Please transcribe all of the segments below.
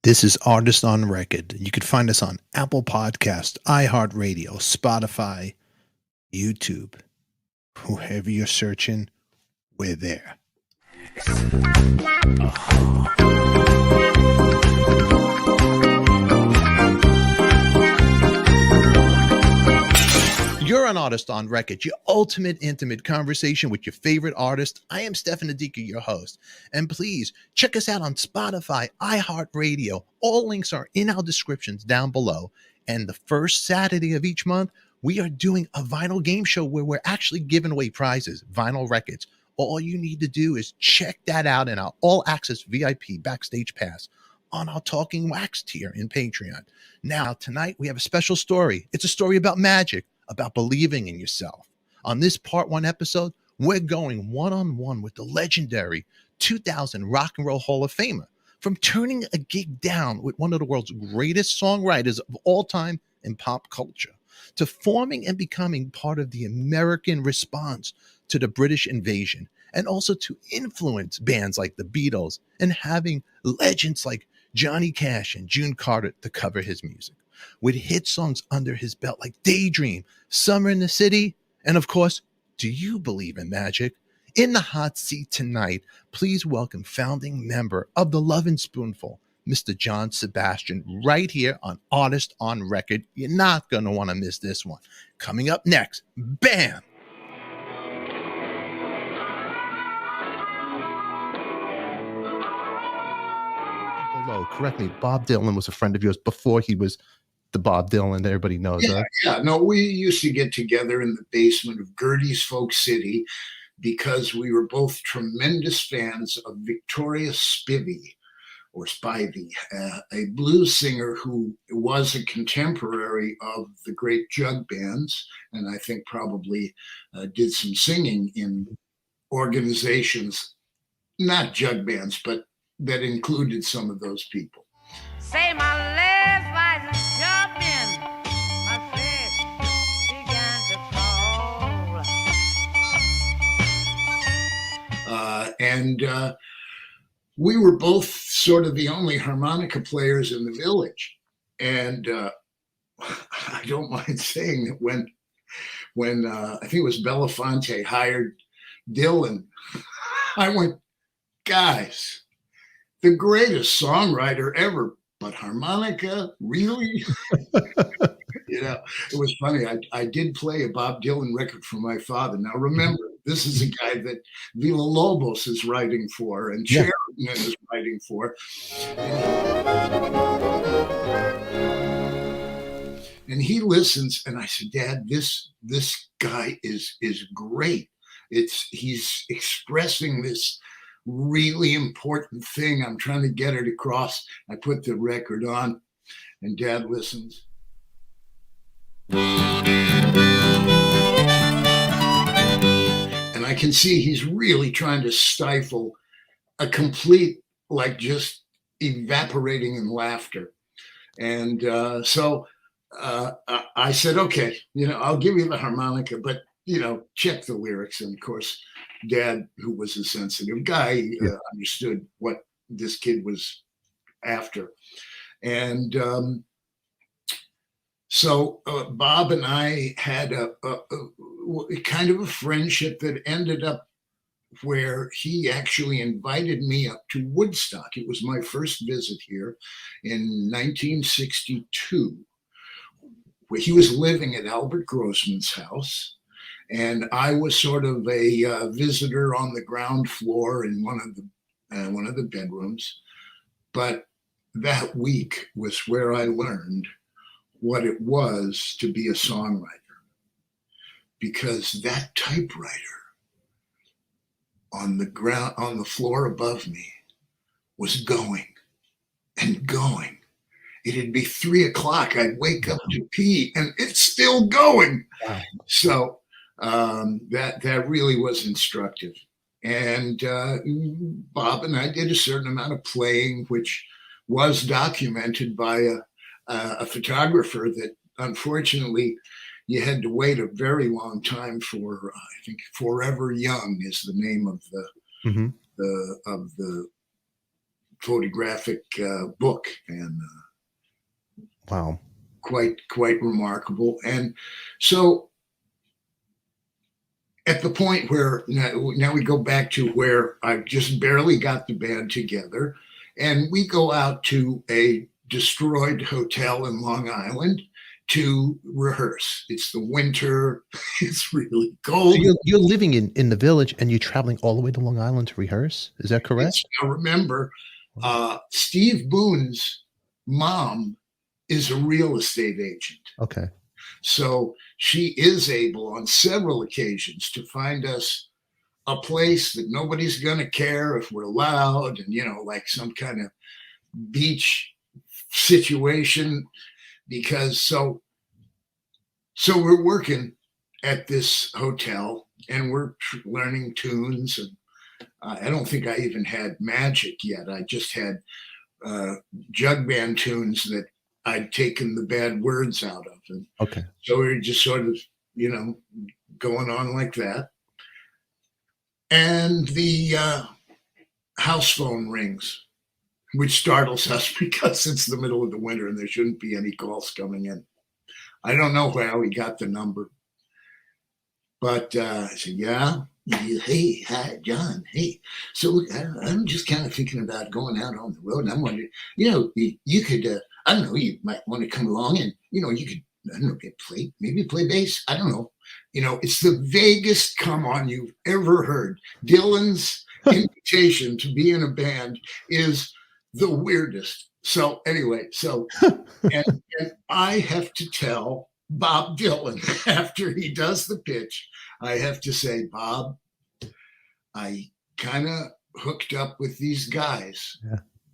This is Artist on Record. You can find us on Apple Podcast, iHeartRadio, Spotify, YouTube. Whoever you're searching, we're there. You're an Artist on Record, your ultimate intimate conversation with your favorite artist. I am Stefan ADIKA, your host. And please check us out on Spotify, iHeartRadio. All links are in our descriptions down below. And the first Saturday of each month, we are doing a vinyl game show where we're actually giving away prizes, vinyl records. All you need to do is check that out in our all-access VIP backstage pass on our Talking Wax tier in Patreon. Now, tonight we have a special story. It's a story about magic, about believing in yourself. On this part one episode, we're going one-on-one with the legendary 2000 Rock and Roll Hall of Famer. From turning a gig down with one of the world's greatest songwriters of all time in pop culture, to forming and becoming part of the American response to the British invasion, and also to influence bands like the Beatles and having legends like Johnny Cash and June Carter to cover his music, with hit songs under his belt like Daydream, Summer in the City, and of course, Do You Believe in Magic? In the hot seat tonight, please welcome founding member of the Lovin Spoonful, Mr. John Sebastian, right here on Artist on Record. You're not going to want to miss this one. Coming up next, bam! Below, correct me, Bob Dylan was a friend of yours before he was the Bob Dylan that everybody knows. Yeah. No, we used to get together in the basement of Gertie's Folk City because we were both tremendous fans of Victoria Spivey, a blues singer who was a contemporary of the great jug bands, and I think probably did some singing in organizations, not jug bands, but that included some of those people. Say my legs wasn't jumping, my face began to fall. And we were both sort of the only harmonica players in the village. And I don't mind saying that when I think it was Belafonte hired Dylan, I went, guys, the greatest songwriter ever, but harmonica, really? You know, it was funny. I did play a Bob Dylan record for my father. Now, remember, this is a guy that Villa Lobos is writing for and Sheridan is writing for. And he listens, and I said, Dad, this guy is great. He's expressing this really important thing. I'm trying to get it across. I put the record on, and Dad listens. And I can see he's really trying to stifle a complete, like, just evaporating in laughter. And so I said, okay, I'll give you the harmonica, but, check the lyrics. And of course, Dad, who was a sensitive guy, understood what this kid was after. And so Bob and I had a kind of a friendship that ended up where he actually invited me up to Woodstock. It was my first visit here in 1962, where he was living at Albert Grossman's house. And I was sort of a visitor on the ground floor in one of the bedrooms. But that week was where I learned what it was to be a songwriter, because that typewriter on the floor above me was going and going. It'd be 3:00. I'd wake up to pee, and it's still going. Wow. So that really was instructive. And Bob and I did a certain amount of playing, which was documented by a photographer that unfortunately you had to wait a very long time for. I think Forever Young is the name of the photographic book, and Wow. quite remarkable. And so at the point where now we go back to where I've just barely got the band together, and we go out to a destroyed hotel in Long Island to rehearse. It's the winter. It's really cold. So you're living in the Village, and you're traveling all the way to Long Island to rehearse. Is that correct? Now remember, Steve Boone's mom is a real estate agent. Okay. So she is able on several occasions to find us a place that nobody's going to care if we're loud, and, like some kind of beach situation, because so we're working at this hotel and we're learning tunes, and I don't think I even had Magic yet. I just had jug band tunes that I'd taken the bad words out of. And okay. So we were just sort of, going on like that. And the house phone rings, which startles us because it's the middle of the winter and there shouldn't be any calls coming in. I don't know how he got the number, but I said, yeah. Hey, hi, John. Hey, so I'm just kind of thinking about going out on the road, and I'm wondering, you could, I don't know, you might want to come along, and you could, I don't know, maybe play bass. I don't know. It's the vaguest come on you've ever heard. Dylan's invitation to be in a band is the weirdest. So anyway, and I have to tell Bob Dylan after he does the pitch, I have to say, Bob, I kind of hooked up with these guys,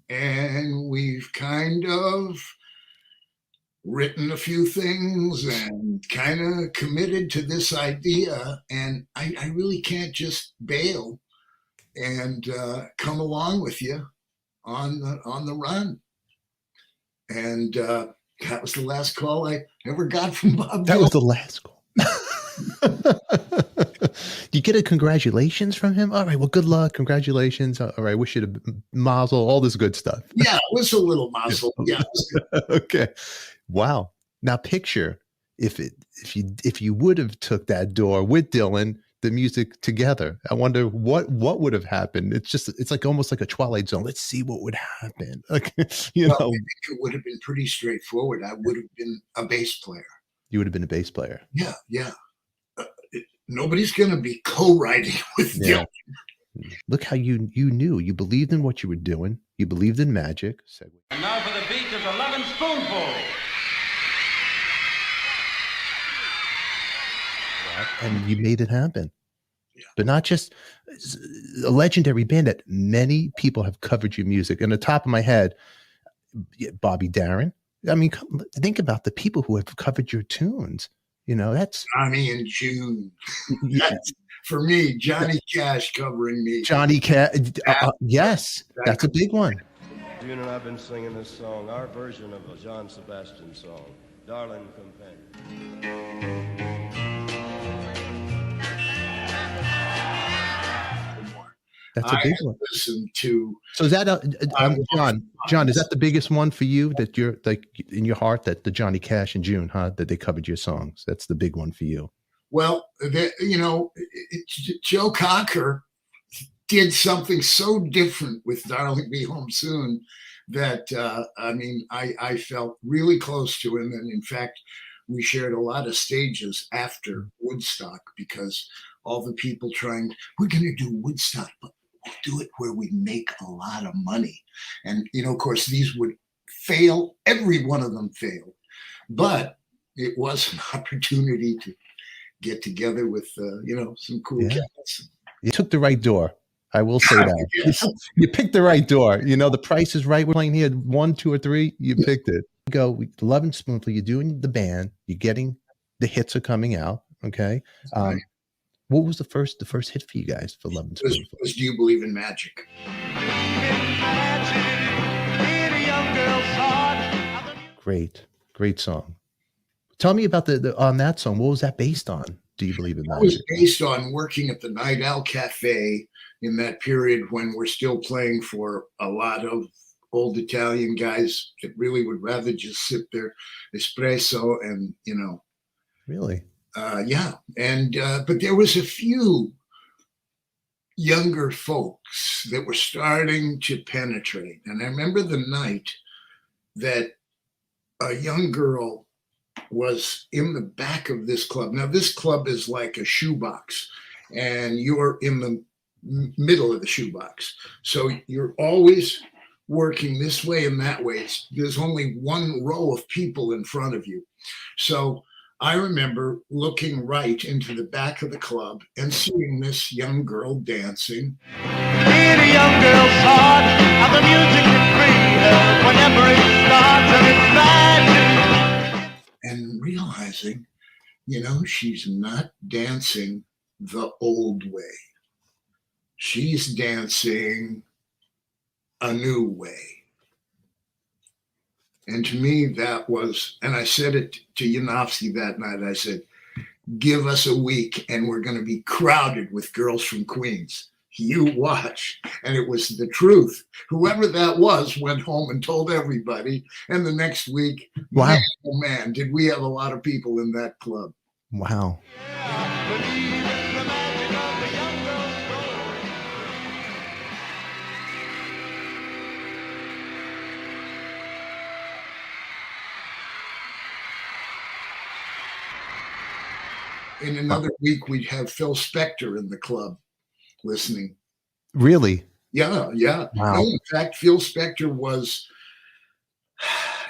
and we've kind of written a few things and kind of committed to this idea, and I really can't just bail and come along with you on the run. And that was the last call I ever got from Bob Dylan. That was the last call. Do you get a congratulations from him? All right, well, good luck. Congratulations. All right, wish you the mazel, all this good stuff. Yeah, it was a little mazel. Yeah. It was good. Okay. Wow. Now picture if you would have took that door with Dylan, the music together. I wonder what would have happened. It's like almost like a Twilight Zone. Let's see what would happen. Like, I think it would have been pretty straightforward. I would have been a bass player. You would have been a bass player. Yeah. Nobody's going to be co-writing with Dylan. Look how you knew. You believed in what you were doing. You believed in magic. And now for the beat of the Lovin Spoonful. And you made it happen. Yeah. But not just a legendary band that many people have covered your music. On the top of my head, Bobby Darin. I mean, think about the people who have covered your tunes. That's Johnny and June. That's, for me, Johnny Cash covering me. Johnny Cash. Yes, that's a big one. June and I've been singing this song, our version of a John Sebastian song, Darling Companion. That's a big one. Listen to. So is that John? Is that the biggest one for you? That you're like in your heart that the Johnny Cash and June, that they covered your songs. That's the big one for you. Well, Joe Cocker did something so different with "Darling Be Home Soon" that I felt really close to him, and in fact, we shared a lot of stages after Woodstock because all the people we're going to do Woodstock, but we'll do it where we make a lot of money. And, of course, these would fail. Every one of them failed. But it was an opportunity to get together with, some cool cats. You took the right door. I will say that. Yes. You picked the right door. The price is right. We're playing here 1, 2, or 3. You picked it. Lovin Spoonful. You're doing the band. You're getting the hits are coming out. Okay. Right. What was the first hit for you guys for Lovin Spoonful? Was Do You Believe in Magic? Great song. Tell me about the on that song. What was that based on? Do You Believe in Magic? It was based on working at the Night Owl Cafe in that period when we're still playing for a lot of old Italian guys that really would rather just sip their espresso and, Really? yeah. And, but there was a few younger folks that were starting to penetrate. And I remember the night that a young girl was in the back of this club. Now, this club is like a shoebox, and you're in the middle of the shoebox. So you're always working this way and that way. There's only one row of people in front of you. So I remember looking right into the back of the club and seeing this young girl dancing. Being a young girl's heart, how the music can free her whenever it starts and it's magic. And realizing, she's not dancing the old way. She's dancing a new way. And to me, that was, and I said it to Yanofsky that night, I said, give us a week and we're going to be crowded with girls from Queens. You watch. And it was the truth. Whoever that was went home and told everybody. And the next week, wow, man, did we have a lot of people in that club. Wow. In another week, we'd have Phil Spector in the club listening. Really? Yeah. Wow. No, in fact, Phil Spector was,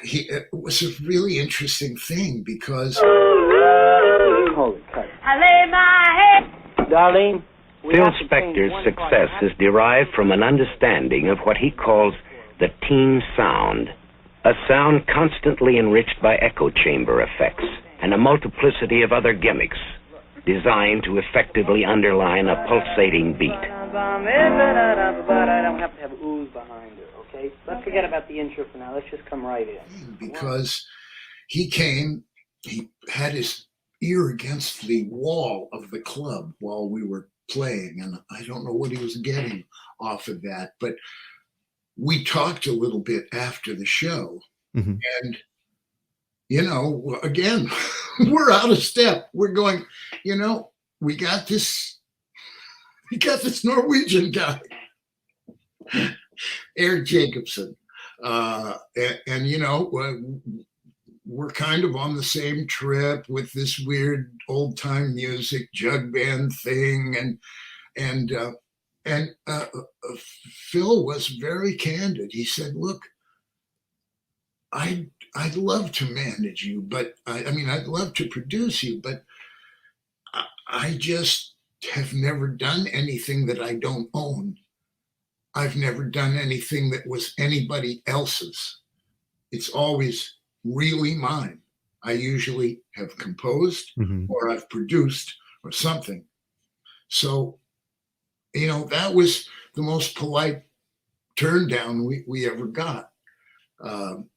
it was a really interesting thing because. Holy cut. I lay my head. Darlene, Phil Spector's success is derived from an understanding of what he calls the teen sound, a sound constantly enriched by echo chamber effects and a multiplicity of other gimmicks designed to effectively underline a pulsating beat. I don't have to have oohs behind her, okay? Let's forget about the intro for now. Let's just come right in. Because he had his ear against the wall of the club while we were playing, and I don't know what he was getting off of that, but we talked a little bit after the show, and again, we're out of step. We're going, we got this Norwegian guy, Eric Jacobson, and we're kind of on the same trip with this weird old time music jug band thing, and Phil was very candid. He said, "Look, I'd love to manage you, but I'd love to produce you, but I just have never done anything that I don't own. I've never done anything that was anybody else's. It's always really mine. I usually have composed or I've produced or something." So, that was the most polite turn down we ever got.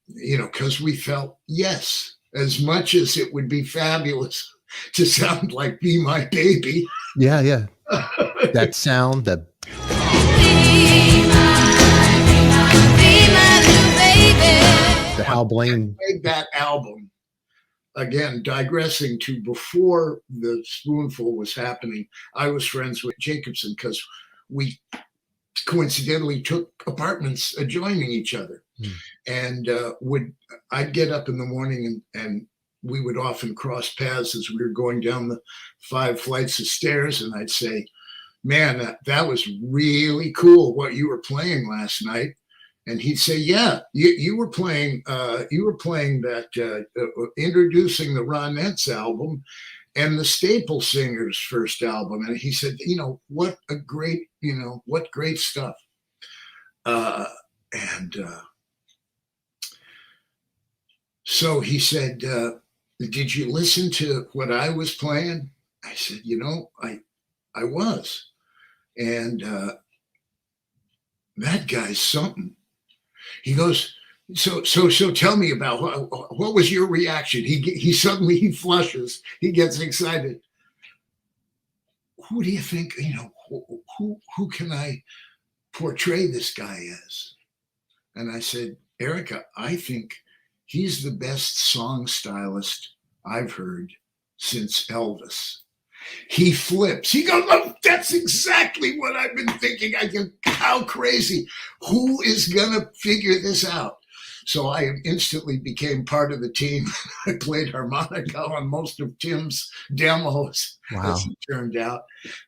Because we felt, yes, as much as it would be fabulous to sound like Be My Baby. Yeah. That sound, that. The Hal Blaine. That album, again, digressing to before the Spoonful was happening, I was friends with Jacobson because we coincidentally took apartments adjoining each other. And I'd get up in the morning and we would often cross paths as we were going down the 5 flights of stairs, and I'd say, "Man, that was really cool what you were playing last night." And he'd say, "Yeah, you were playing that introducing the Ronettes album and the Staple Singers' first album." And he said, what great stuff. So he said, "Did you listen to what I was playing?" I said, I was. And that guy's something. He goes, so tell me about what was your reaction? He suddenly flushes. He gets excited. Who do you think, who can I portray this guy as? And I said, Erica, I think he's the best song stylist I've heard since Elvis. He flips. He goes, oh, that's exactly what I've been thinking. I go, how crazy. Who is going to figure this out? So I instantly became part of the team. I played harmonica on most of Tim's demos, as it turned out.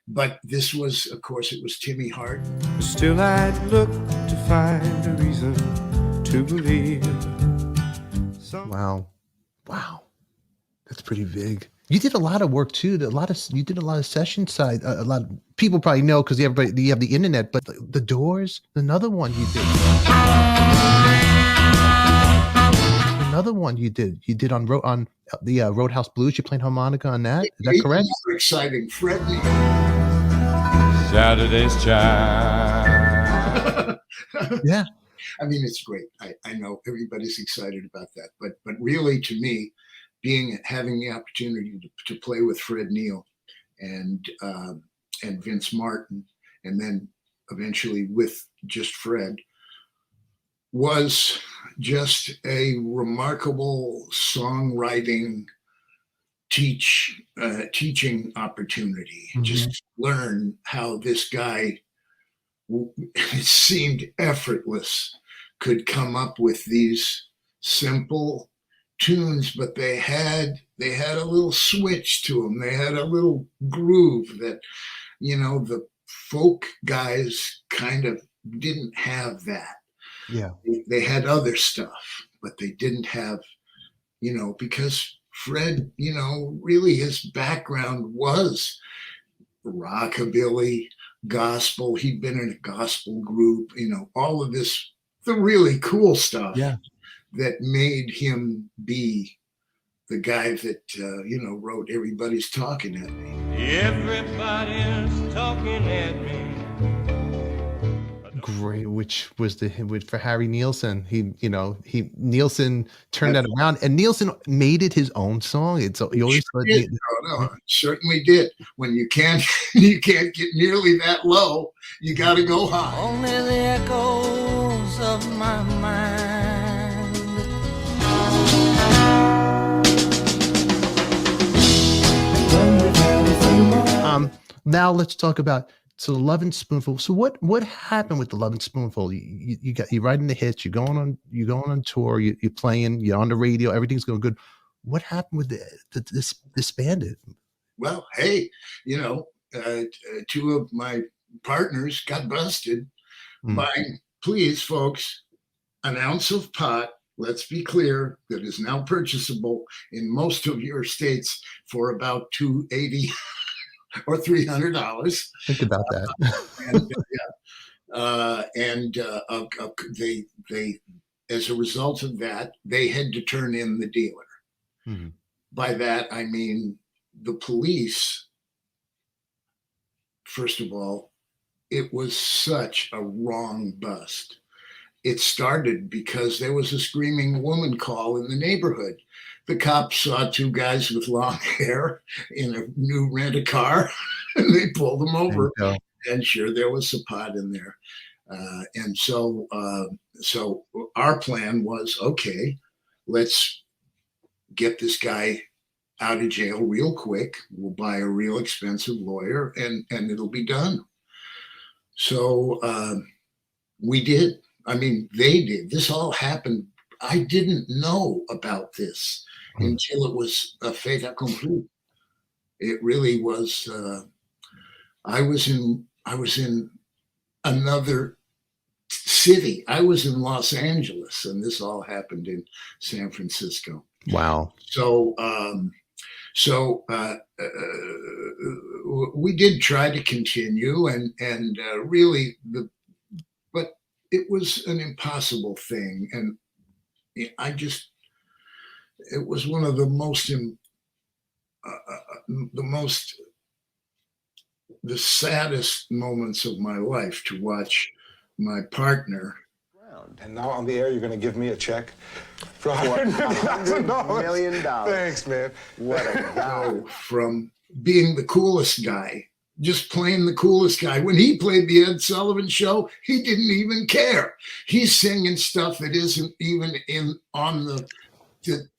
But this was, of course, it was Timmy Hart. Still I'd look to find a reason to believe. Wow. That's pretty big. You did a lot of work too. You did a lot of session side. A lot of people probably know because you have the internet. But the Doors, another one you did. Another one you did. You did on the Roadhouse Blues. You played harmonica on that. Is that correct? Super exciting, Fred Neil. Saturday's child. Yeah. I mean, it's great. I know everybody's excited about that, but really, to me, having the opportunity to play with Fred Neil and Vince Martin, and then eventually with just Fred, was just a remarkable songwriting teaching opportunity. Mm-hmm. Just learn how this guy, it seemed effortless, could come up with these simple tunes, but they had a little switch to them. They had a little groove that, the folk guys kind of didn't have that. Yeah. They had other stuff, but they didn't have, because Fred, really his background was rockabilly, gospel. He'd been in a gospel group, all of this, the really cool stuff. Yeah. That made him be the guy that, wrote Everybody's Talking at Me. Everybody's talking at me. Great, which was for Harry Nilsson. Nilsson turned that around, and Nilsson made it his own song. Certainly did. When you can't get nearly that low, you got to go high. Only the echoes of my mind. Now let's talk about the Lovin Spoonful. So what happened with the Lovin Spoonful? You're writing the hits. You're going on tour. You're playing. You're on the radio. Everything's going good. What happened with this disbanded? Well, hey, two of my partners got busted buying, please, folks, an ounce of pot. Let's be clear, that is now purchasable in most of your states for about $280 or $300. Think about that. They, as a result of that, they had to turn in the dealer. Mm-hmm. By that, I mean the police. First of all, it was such a wrong bust. It started because there was a screaming woman call in the neighborhood. The cops saw two guys with long hair in a new rent-a-car, and they pulled them over. And sure, there was some pot in there. So our plan was, okay, let's get this guy out of jail real quick. We'll buy a real expensive lawyer, and it'll be done. So we did. I mean, they did. This all happened. I didn't know about this until it was a fait accompli. It really was. I was in another city. I was in Los Angeles, and this all happened in San Francisco. Wow. So we did try to continue, and really but it was an impossible thing, and it was one of the saddest moments of my life to watch my partner. And now on the air, you're going to give me a check for $100 million. Thanks, man. What a guy. From being the coolest guy just playing the coolest guy. When he played the Ed Sullivan Show, he didn't even care. He's singing stuff that isn't even on the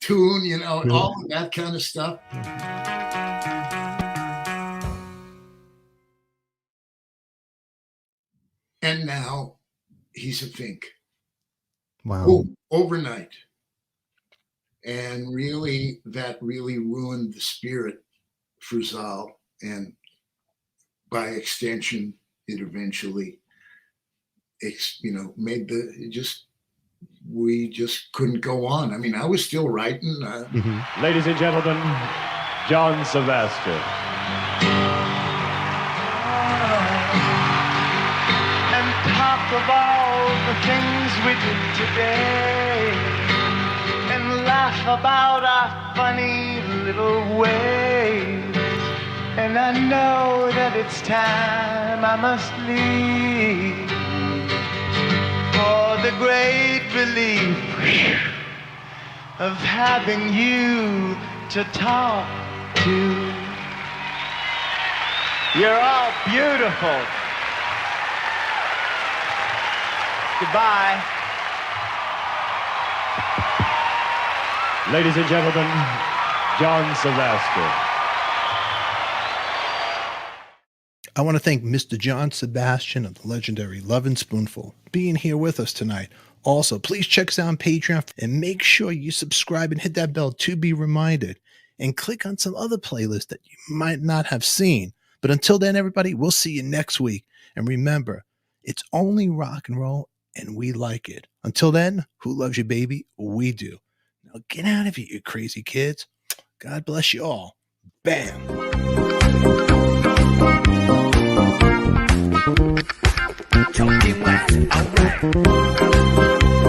tune, you know, all of that kind of stuff. And now he's a Fink. Wow. Overnight. And really, that really ruined the spirit for Zal. And by extension, it eventually, made we just couldn't go on. I mean, I was still writing. Ladies and gentlemen, John Sebastian. And talk of all the things we did today, and laugh about our funny little ways. And I know that it's time I must leave, for the great relief of having you to talk to. You're all beautiful. Goodbye. Ladies and gentlemen, John Sebastian. I want to thank Mr. John Sebastian of the legendary Lovin Spoonful being here with us tonight. Also, please check us out on Patreon and make sure you subscribe and hit that bell to be reminded, and click on some other playlists that you might not have seen. But until then, everybody, we'll see you next week. And remember, it's only rock and roll and we like it. Until then, who loves you, baby? We do. Now get out of here, you crazy kids. God bless you all. Bam. Talking wise, all right.